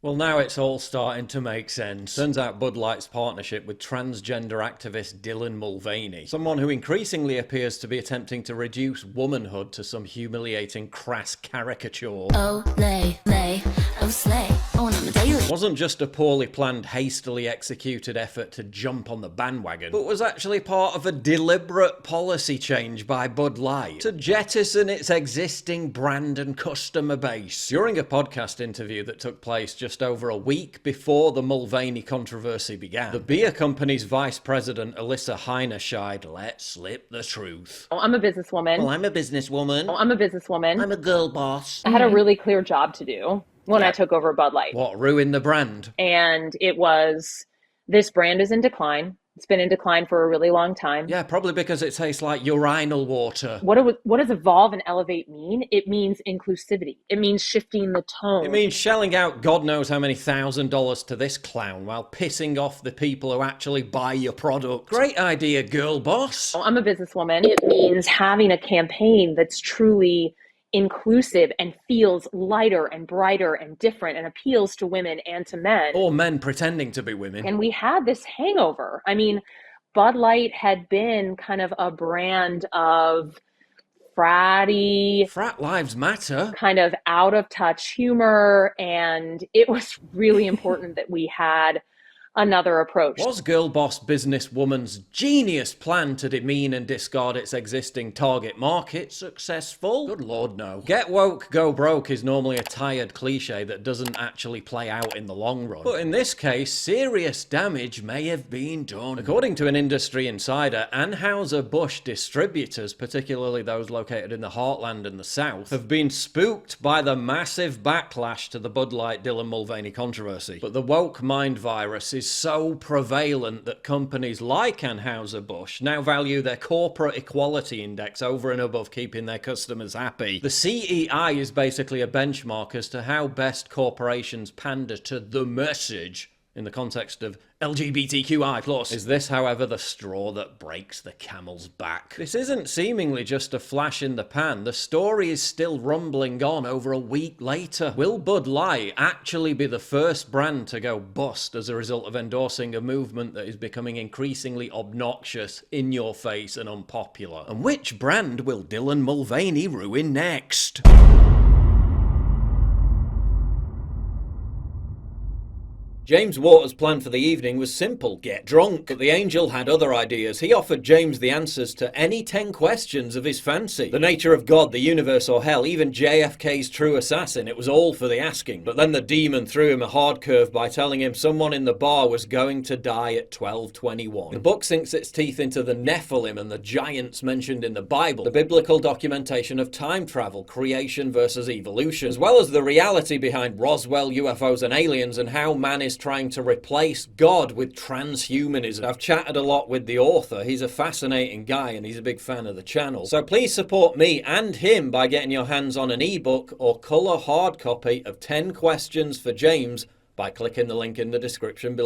Well, now it's all starting to make sense. Turns out Bud Light's partnership with transgender activist Dylan Mulvaney, someone who increasingly appears to be attempting to reduce womanhood to some humiliating crass caricature, Oh, lay, oh, slay, on a daily. wasn't just a poorly planned, hastily executed effort to jump on the bandwagon, but was actually part of a deliberate policy change by Bud Light to jettison its existing brand and customer base. During a podcast interview that took place just over a week before the Mulvaney controversy began, the beer company's vice president Alyssa Heinerscheid let slip the truth. I'm a businesswoman. Well, I'm a businesswoman. I'm a businesswoman. I'm a girl boss. I had a really clear job to do when I took over Bud Light. What, ruin the brand? And it was, this brand is in decline. It's been in decline for a really long time. Yeah, probably because it tastes like urinal water. What does evolve and elevate mean? It means inclusivity. It means shifting the tone. It means shelling out God knows how many $1,000s to this clown while pissing off the people who actually buy your product. Great idea, girl boss. I'm a businesswoman. It means having a campaign that's truly inclusive and feels lighter and brighter and different and appeals to women and to men. Or men pretending to be women. And we had this hangover. I mean, Bud Light had been kind of a brand of fratty, Frat lives matter. kind of out of touch humor. And it was really important that we had another approach. Was girl boss businesswoman's genius plan to demean and discard its existing target market successful? Good lord, no. Get woke, go broke is normally a tired cliche that doesn't actually play out in the long run. But in this case, serious damage may have been done. According to an industry insider, Anheuser-Busch distributors, particularly those located in the heartland and the south, have been spooked by the massive backlash to the Bud Light Dylan Mulvaney controversy. But the woke mind virus is so prevalent that companies like Anheuser-Busch now value their corporate equality index over and above keeping their customers happy. The CEI is basically a benchmark as to how best corporations pander to the message in the context of LGBTQI+. Is this, however, the straw that breaks the camel's back? This isn't seemingly just a flash in the pan. The story is still rumbling on over a week later. Will Bud Light actually be the first brand to go bust as a result of endorsing a movement that is becoming increasingly obnoxious, in your face, and unpopular? And which brand will Dylan Mulvaney ruin next? James Waters' plan for the evening was simple: get drunk. But the angel had other ideas. He offered James the answers to any 10 questions of his fancy. The nature of God, the universe, or hell, even JFK's true assassin, it was all for the asking. But then the demon threw him a hard curve by telling him someone in the bar was going to die at 12:21. The book sinks its teeth into the Nephilim and the giants mentioned in the Bible, the biblical documentation of time travel, creation versus evolution, as well as the reality behind Roswell, UFOs and aliens, and how man is trying to replace God with transhumanism. I've chatted a lot with the author. He's a fascinating guy and he's a big fan of the channel. So please support me and him by getting your hands on an ebook or colour hard copy of 10 questions for James by clicking the link in the description below.